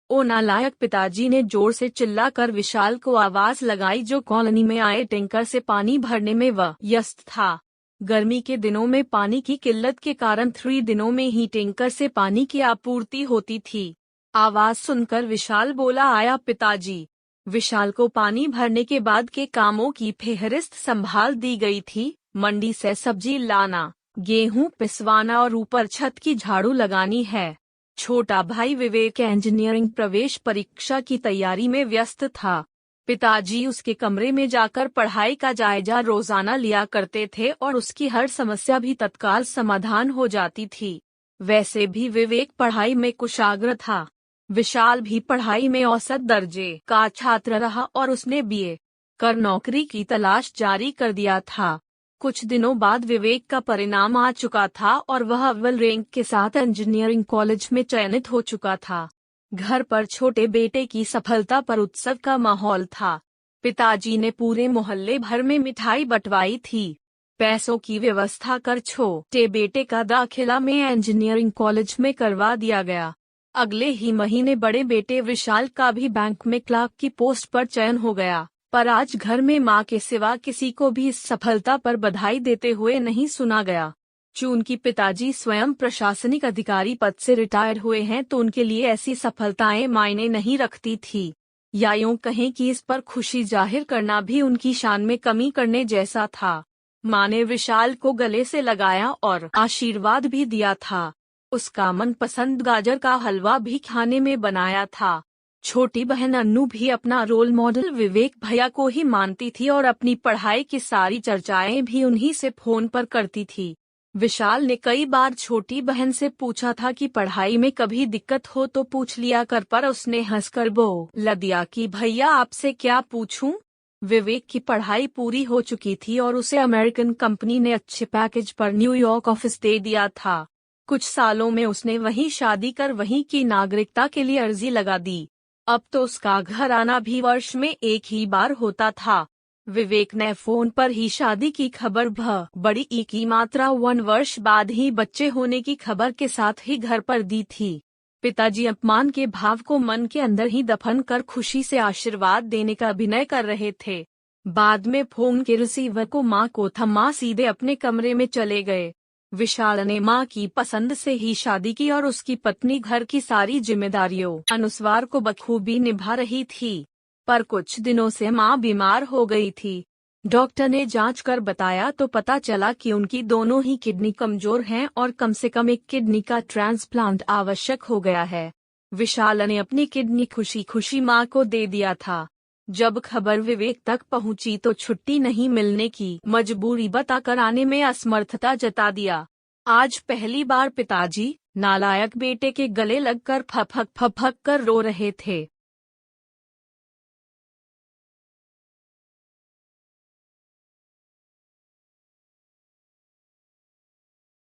ओ नालायक, पिताजी ने जोर से चिल्लाकर विशाल को आवाज लगाई, जो कॉलोनी में आए टैंकर से पानी भरने में व्यस्त था। गर्मी के दिनों में पानी की किल्लत के कारण 3 दिनों में ही टैंकर से पानी की आपूर्ति होती थी। आवाज सुनकर विशाल बोला, आया पिताजी। विशाल को पानी भरने के बाद के कामों की फेहरिस्त संभाल दी गई थी। मंडी से सब्जी लाना, गेहूं पिसवाना और ऊपर छत की झाड़ू लगानी है। छोटा भाई विवेक इंजीनियरिंग प्रवेश परीक्षा की तैयारी में व्यस्त था। पिताजी उसके कमरे में जाकर पढ़ाई का जायजा रोजाना लिया करते थे और उसकी हर समस्या भी तत्काल समाधान हो जाती थी। वैसे भी विवेक पढ़ाई में कुशाग्र था। विशाल भी पढ़ाई में औसत दर्जे का छात्र रहा और उसने बीए कर नौकरी की तलाश जारी कर दिया था। कुछ दिनों बाद विवेक का परिणाम आ चुका था और वह अव्वल रैंक के साथ इंजीनियरिंग कॉलेज में चयनित हो चुका था। घर पर छोटे बेटे की सफलता पर उत्सव का माहौल था। पिताजी ने पूरे मोहल्ले भर में मिठाई बंटवाई थी। पैसों की व्यवस्था कर छोटे बेटे का दाखिला में इंजीनियरिंग कॉलेज में करवा दिया गया। अगले ही महीने बड़े बेटे विशाल का भी बैंक में क्लर्क की पोस्ट पर चयन हो गया। पर आज घर में मां के सिवा किसी को भी इस सफलता पर बधाई देते हुए नहीं सुना गया। चूंकि पिताजी स्वयं प्रशासनिक अधिकारी पद से रिटायर हुए हैं तो उनके लिए ऐसी सफलताएं मायने नहीं रखती थी। या यूं कहें कि इस पर खुशी जाहिर करना भी उनकी शान में कमी करने जैसा था। मां ने विशाल को गले से लगाया और आशीर्वाद भी दिया था। उसका मनपसंद गाजर का हलवा भी खाने में बनाया था। छोटी बहन अन्नू भी अपना रोल मॉडल विवेक भैया को ही मानती थी और अपनी पढ़ाई की सारी चर्चाएं भी उन्हीं से फोन पर करती थी। विशाल ने कई बार छोटी बहन से पूछा था कि पढ़ाई में कभी दिक्कत हो तो पूछ लिया कर, पर उसने हंसकर बोल दिया कि भैया आपसे क्या पूछूं। विवेक की पढ़ाई पूरी हो चुकी थी और उसे अमेरिकन कंपनी ने अच्छे पैकेज पर न्यूयॉर्क ऑफिस दे दिया था। कुछ सालों में उसने वहीं शादी कर वहीं की नागरिकता के लिए अर्जी लगा दी। अब तो उसका घर आना भी वर्ष में एक ही बार होता था। विवेक ने फोन पर ही शादी की खबर बड़ी ई की मात्रा 1 वर्ष बाद ही बच्चे होने की खबर के साथ ही घर पर दी थी। पिताजी अपमान के भाव को मन के अंदर ही दफन कर खुशी से आशीर्वाद देने का अभिनय कर रहे थे। बाद में फोन के रिसीवर को मां को थमा सीधे अपने कमरे में चले गए। विशाल ने मां की पसंद से ही शादी की और उसकी पत्नी घर की सारी जिम्मेदारियों अनुसार को बखूबी निभा रही थी। पर कुछ दिनों से मां बीमार हो गई थी। डॉक्टर ने जांच कर बताया तो पता चला कि उनकी दोनों ही किडनी कमजोर हैं और कम से कम एक किडनी का ट्रांसप्लांट आवश्यक हो गया है। विशाल ने अपनी किडनी खुशी खुशी मां को दे दिया था। जब खबर विवेक तक पहुंची तो छुट्टी नहीं मिलने की मजबूरी बताकर आने में असमर्थता जता दिया। आज पहली बार पिताजी नालायक बेटे के गले लगकर फफक कर रो रहे थे।